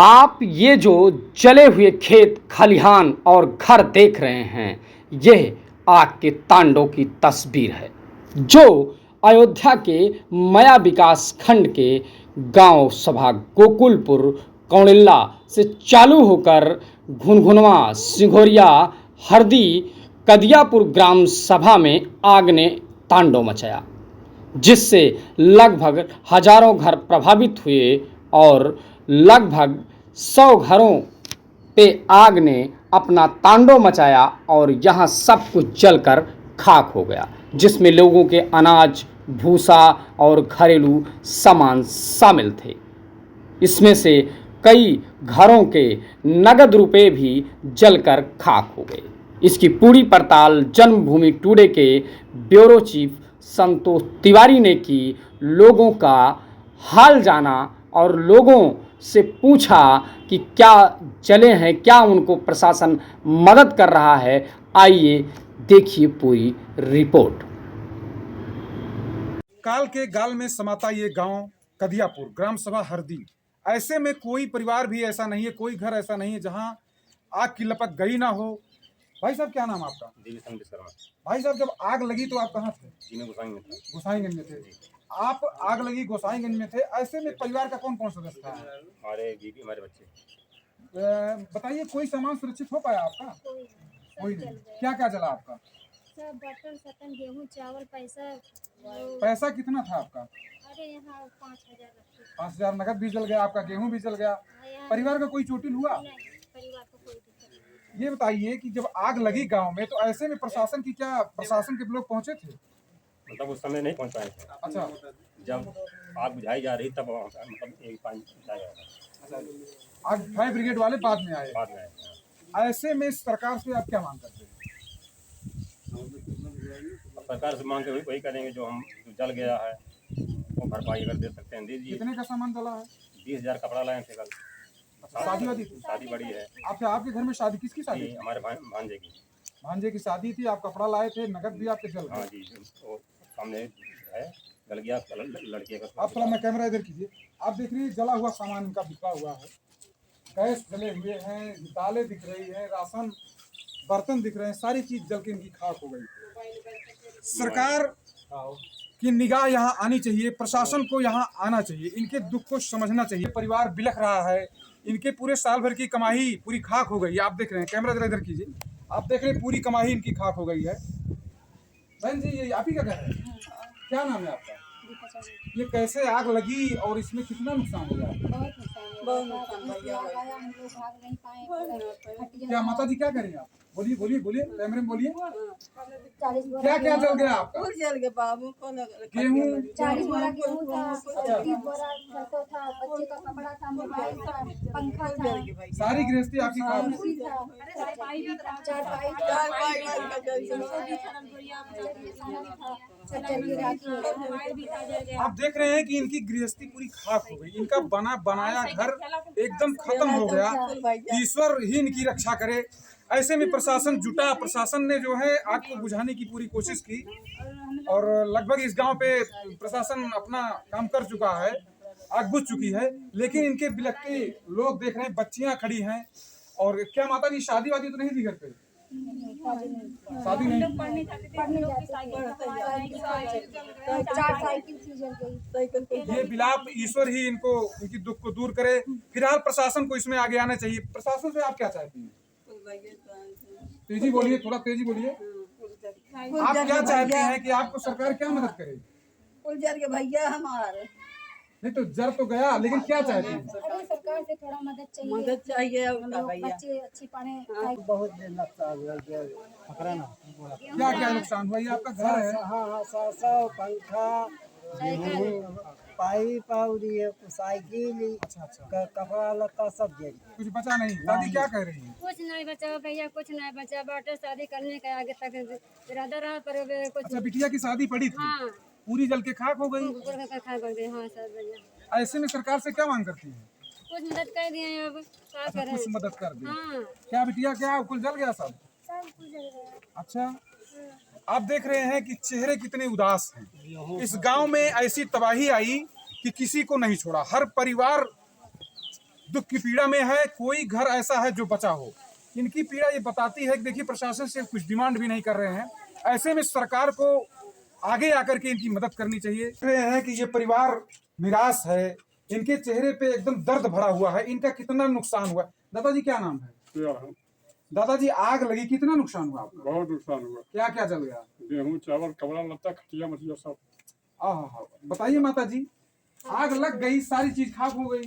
आप ये जो जले हुए खेत खलिहान और घर देख रहे हैं, यह आग के तांडव की तस्वीर है जो अयोध्या के मया विकास खंड के गांव सभा गोकुलपुर कौड़िल्ला से चालू होकर घुनघुनवा सिंघोरिया हरदी कदियापुर ग्राम सभा में आग ने तांडव मचाया, जिससे लगभग हजारों घर प्रभावित हुए और लगभग 100 घरों पे आग ने अपना तांडव मचाया और यहाँ सब कुछ जलकर खाक हो गया, जिसमें लोगों के अनाज, भूसा और घरेलू सामान शामिल थे। इसमें से कई घरों के नगद रुपए भी जलकर खाक हो गए। इसकी पूरी पड़ताल जन्मभूमि टुडे के ब्यूरो चीफ संतोष तिवारी ने की। लोगों का हाल जाना और लोगों से पूछा कि क्या जले हैं, क्या उनको प्रशासन मदद कर रहा है। आइए देखिए पूरी रिपोर्ट। काल के गाल में समाता ये गांव कदियापुर ग्राम सभा हरदी। ऐसे में कोई परिवार भी ऐसा नहीं है, कोई घर ऐसा नहीं है जहां आग की लपट गई ना हो। भाई साहब, क्या नाम आपका? भाई साहब, जब आग लगी तो आप कहाँ थे? गोसाईगंज में थे। आप आग लगी गोसाईगंज में थे, ऐसे में परिवार का कौन कौन सदस्य था? हमारे बीवी, हमारे बच्चे। बताइए, कोई सामान सुरक्षित हो पाया आपका? कोई नहीं। क्या क्या जला आपका? सब बर्तन सतन, गेहूँ चावल, पैसा कितना था आपका? अरे यहाँ 5,000 5,000 नगद भी जल गया, आपका गेहूँ भी जल गया। परिवार का कोई चोटिल हुआ? परिवार को कोई दिक्कत नहीं। ये बताइए कि जब आग लगी गांव में तो ऐसे में प्रशासन के लोग पहुंचे थे? मतलब उस समय नहीं पहुंच पाए थे। अच्छा, जब आग बुझाई जा रही तब मतलब एक पानी बुझाया गया। आग फायर ब्रिगेड वाले बाद में आए। बाद में ऐसे में सरकार से आप क्या मांग करते हैं? सरकार से मांग के वही करेंगे जो जल गया है वो भरपाई अगर दे सकते हैं दीजिए। कितने का सामान जला है? 20,000 कपड़ा लाए थे कल। शादी वादी थी? शादी बड़ी है। आपके घर में शादी किसकी शादी थी? हमारे भांजे की। भांजे की शादी थी, आप कपड़ा लाए थे, नगद भी आपके जल गया। हाँ जी, वो सामने है, जल गया लड़के का। आप थोड़ा मैं कैमरा इधर कीजिए। आप देख रही है जला हुआ सामान इनका बिखरा हुआ है। गैस जले हुए हैं, दालें दिख रही है, राशन बर्तन दिख रहे हैं, सारी चीज जल के इनकी खाक हो गई। सरकार की निगाह यहाँ आनी चाहिए, प्रशासन को यहाँ आना चाहिए, इनके दुख को समझना चाहिए। परिवार बिलख रहा है, इनके पूरे साल भर की कमाई पूरी खाक हो गई। आप देख रहे हैं, कैमरा जरा इधर कीजिए। आप देख रहे हैं पूरी कमाई इनकी खाक हो गई है। बहन जी, ये आप ही का घर है? क्या नाम है आपका? ये कैसे आग लगी और इसमें कितना नुकसान हो गया? बहुत नुकसान भैया, हम लोग भाग नहीं पाए। क्या माता जी क्या करें आप? बोलिए बोलिए बोलिए, कैमरे में बोलिए। 40 बोरा क्या क्या जल गया आपका? जल गया बाबू को गेहूँ? 40 बोरा गेहूँ था, 30 बोरा सरसों था, बच्चे का कपड़ा था, मोबाइल था, पंखा था, सारी गृहस्थी आपकी खाक हो गई। आप देख रहे हैं कि इनकी गृहस्थी पूरी खाक हो गई, इनका बना बनाया घर एकदम खत्म हो गया। ईश्वर ही इनकी रक्षा करे। ऐसे में प्रशासन जुटा, प्रशासन ने जो है आग को बुझाने की पूरी कोशिश की और लगभग इस गांव पे प्रशासन अपना काम कर चुका है, आग बुझ चुकी है। लेकिन इनके बिलखते लोग देख रहे हैं, बच्चियां खड़ी हैं। और क्या माता जी, शादी वादी तो नहीं थी घर पे? शादी नहीं। 4 साइकिल थी जल गई। ये बिलाप ईश्वर ही इनको इनकी दुख को दूर करे। फिलहाल प्रशासन को इसमें आगे आना चाहिए। प्रशासन से आप क्या चाहती हैं? तेजी बोलिए, थोड़ा तेजी बोलिए। आप क्या चाहते हैं कि आपको सरकार क्या मदद करे? जल के भैया हमारे नहीं तो जर तो गया, लेकिन क्या चाहते हैं? अरे सरकार से थोड़ा मदद चाहिए। मदद चाहिए हम लोग बच्चे अच्छी पढ़े। बहुत नुकसान हुआ, पकड़ा ना। क्या क्या नुकसान हुआ? ये आपका घर है? हाँ, सरसों, पंखा, पाइप और ये साइकिल, कपड़ा लत्ता सब जल। कुछ बचा नहीं? दादी क्या कह रही है? कुछ नहीं बचा भैया, कुछ नहीं बचा। बाटे शादी करने का आगे तक इरादा रहा पर कुछ। अच्छा, बिटिया की शादी पड़ी थी? हाँ, पूरी जल के खाक हो गई। खा कर गए। हाँ सर भैया, ऐसे में सरकार से क्या मांग करती है? कुछ मदद कर दिए, अब क्या अच्छा, करें। कुछ मदद कर दी। हाँ, क्या बिटिया, क्या कुल जल गया सब? सब कुछ जल गया। अच्छा, आप देख रहे हैं कि चेहरे कितने उदास हैं। इस गांव में ऐसी तबाही आई कि किसी को नहीं छोड़ा। हर परिवार दुख की पीड़ा में है, कोई घर ऐसा है जो बचा हो। इनकी पीड़ा ये बताती है कि देखिए प्रशासन से कुछ डिमांड भी नहीं कर रहे हैं, ऐसे में सरकार को आगे आकर के इनकी मदद करनी चाहिए। देख रहे हैं कि ये परिवार निराश है, इनके चेहरे पे एकदम दर्द भरा हुआ है। इनका कितना नुकसान हुआ। दादाजी क्या नाम है? दादाजी आग लगी, कितना नुकसान हुआ आपका? बहुत नुकसान हुआ। क्या क्या जल गया? गेहूं, चावल, कपड़ा लत्ता, खटिया मटिया सब। आहा, बताइए माता जी, आग लग गई, सारी चीज खाक हो गई,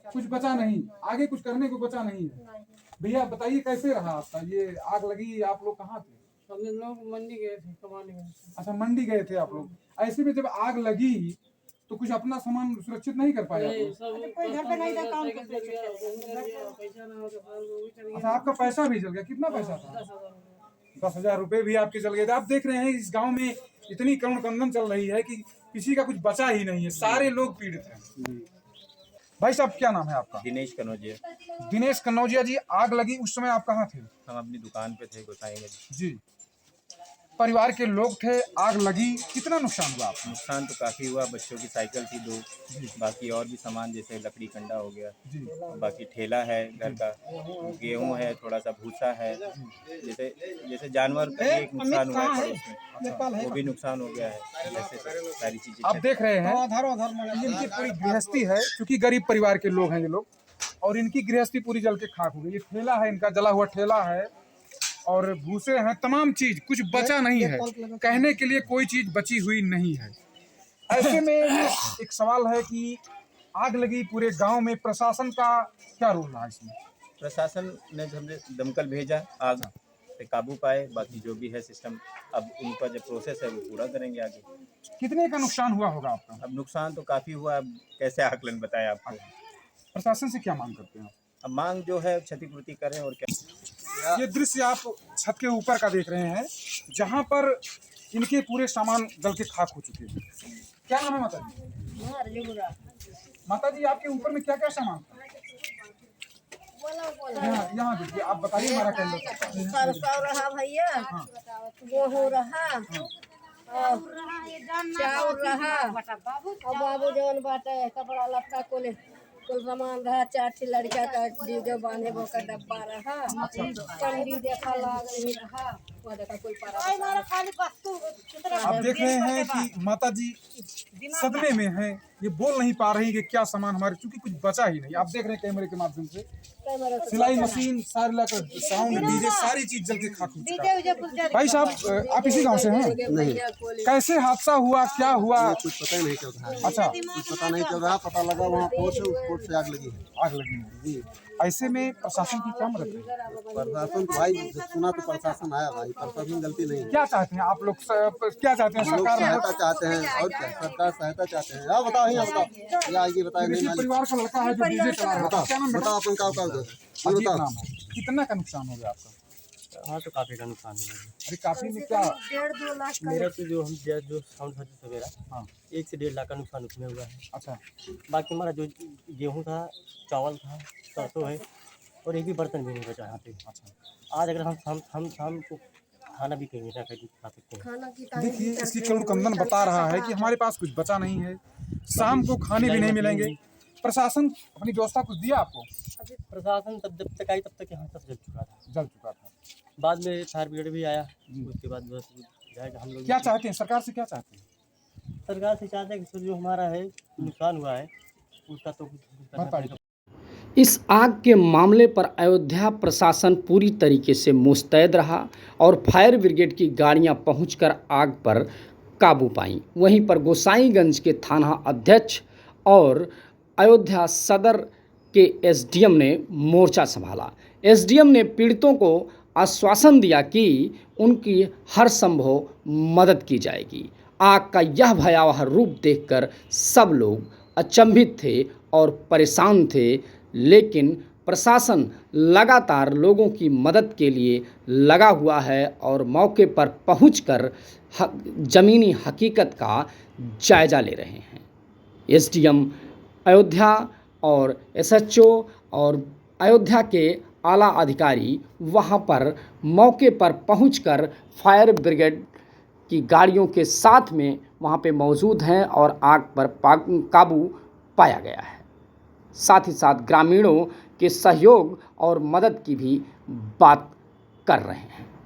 कुछ बचा नहीं, आगे कुछ करने को बचा नहीं है। भैया बताइए कैसे रहा आपका? ये आग लगी, आप लोग कहाँ थे? हम लोग मंडी गए थे, कमाने गए थे। अच्छा, मंडी गए थे आप लोग। ऐसे में जब आग लगी तो कुछ अपना सामान सुरक्षित नहीं कर पाए आप लोग? कोई घर पे नहीं था, काम करते थे, पैसा ना हो तो वो भी चल गया। अच्छा, आपका पैसा भी जल गया? कितना पैसा था? 10,000 रुपए भी आपके जल गए थे। आप देख रहे हैं इस गांव में इतनी करुण कंदन चल रही है कि किसी का कुछ बचा ही नहीं है, सारे लोग पीड़ित हैं। भाई साहब क्या नाम है आपका? दिनेश कनौजिया। दिनेश कन्नौजिया जी, आग लगी उस समय आप कहाँ थे? हम अपनी दुकान पे थे गोसाईगंज। जी, परिवार के लोग थे, आग लगी, कितना नुकसान हुआ आपको? नुकसान तो काफ़ी हुआ। बच्चों की साइकिल थी 2, बाकी और भी सामान जैसे लकड़ी कंडा हो गया, जी, बाकी ठेला है घर का, गेहूं है, थोड़ा सा भूसा है, जैसे जैसे जानवर का भी एक नुकसान हुआ है उसमें, वो भी नुकसान हो गया है। जैसे सारी चीज़ें आप देख रहे हैं इनकी पूरी गृहस्थी है, क्योंकि गरीब परिवार के लोग हैं ये लोग, और इनकी गृहस्थी पूरी जल के खाक हो गई। ये ठेला है इनका, जला हुआ ठेला है, और भूसे हैं, तमाम चीज, कुछ बचा नहीं है, कहने के लिए कोई चीज बची हुई नहीं है। ऐसे में एक सवाल है कि आग लगी पूरे गांव में, प्रशासन का क्या रोल रहा इसमें? प्रशासन ने हमने दमकल भेजा, आग पे काबू पाए, बाकी जो भी है सिस्टम अब उनका जो प्रोसेस है वो पूरा करेंगे आगे। कितने का नुकसान हुआ होगा आपका? अब नुकसान तो काफ़ी हुआ, अब कैसे आकलन बताएं आपको। प्रशासन से क्या मांग करते हैं? अब मांग जो है क्षतिपूर्ति करें और क्या। ये दृश्य आप छत के ऊपर का देख रहे हैं, जहां पर इनके पूरे सामान जल के खाक हो चुके हैं। क्या नाम है माता जी? माता जी, आपके ऊपर में क्या क्या सामान था? यहाँ देखिए, आप बताइए हमारा कैमरा। सरसों रहा भैया, गेहूँ रहा, चावल रहा, और बाबू जवन बाटे कपड़ा लत्ता कुल सामान रहा, 4 लड़का का डीजे बांधे वो का डब्बा रहा, कंडी देखा लाग रही रहा, वो देखा कोई आप देख रहे हैं कि माता जी सदमे में हैं, ये बोल नहीं पा रही कि क्या सामान हमारे, क्योंकि कुछ बचा ही नहीं। आप देख रहे हैं कैमरे के माध्यम से, सिलाई मशीन, सारे लाकर साउंड, डीजे, सारी चीज जल के खाक हो चुका है। भाई साहब, आप इसी गांव से हैं? नहीं। कैसे हादसा हुआ, क्या हुआ? कुछ पता ही नहीं चल रहा है। अच्छा, कुछ पता नहीं चल रहा, पता लगा वहाँ पोर्ट से आग लगी है। आग लगी है जी। ऐसे में प्रशासन की क्या मदद है? प्रशासन तो भाई सुना तो प्रशासन आया भाई, प्रशासन गलती नहीं है। क्या चाहते हैं आप लोग? क्या चाहते हैं? हम लोग सरकार सहायता चाहते हैं, और क्या सरकार सहायता चाहते हैं। हाँ बताओ, यहाँ बताओ, ये आगे बताए नहीं मालिक। परिवार का लड़का है जो डीजे चला रहा था, क्या नाम बताओ अपन का अजीत नाम है। कितना का नुकसान हो गया आपका? हाँ तो काफ़ी का नुकसान हुआ है। अरे काफी में क्या? 1.5-2 लाख मेरा तो जो साउंड सर्विस वगैरह, हाँ, 1 से 1.5 लाख का नुकसान उसमें हुआ है। अच्छा, बाकी हमारा जो गेहूं था, चावल था, सरसों है, और एक भी बर्तन भी नहीं बचा यहाँ पे। अच्छा। आज अगर हम शाम को खाना भी कहीं ना कहीं खा सकते हैं। खाना की देखिए, इसकी करुण कंदन बता रहा है कि हमारे पास कुछ बचा नहीं है, शाम को खाने भी नहीं मिलेंगे। प्रशासन अपनी व्यवस्था कुछ दिया आपको? प्रशासन जब तक आई तब तक यहाँ सब जल चुका था। जल चुका था। बाद में फायर ब्रिगेड भी आया, उसके बाद बस जाएगा। हम लोग क्या चाहते हैं सरकार से? क्या चाहते हैं? सरकार से चाहते हैं कि जो हमारा है नुकसान हुआ है उसका तो भरपाई। इस आग के मामले पर अयोध्या प्रशासन पूरी तरीके से मुस्तैद रहा और फायर ब्रिगेड की गाड़ियां पहुंचकर आग पर काबू पाईं। वहीं पर गोसाईगंज के थाना अध्यक्ष और अयोध्या सदर के एसडीएम ने मोर्चा संभाला। एसडीएम ने पीड़ितों को आश्वासन दिया कि उनकी हर संभव मदद की जाएगी। आग का यह भयावह रूप देखकर सब लोग अचंभित थे और परेशान थे, लेकिन प्रशासन लगातार लोगों की मदद के लिए लगा हुआ है और मौके पर पहुंचकर ज़मीनी हकीकत का जायज़ा ले रहे हैं। एसडीएम अयोध्या और एसएचओ और अयोध्या के आला अधिकारी वहां पर मौके पर पहुंचकर फायर ब्रिगेड की गाड़ियों के साथ में वहां पे मौजूद हैं और आग पर काबू पाया गया है। साथ ही साथ ग्रामीणों के सहयोग और मदद की भी बात कर रहे हैं।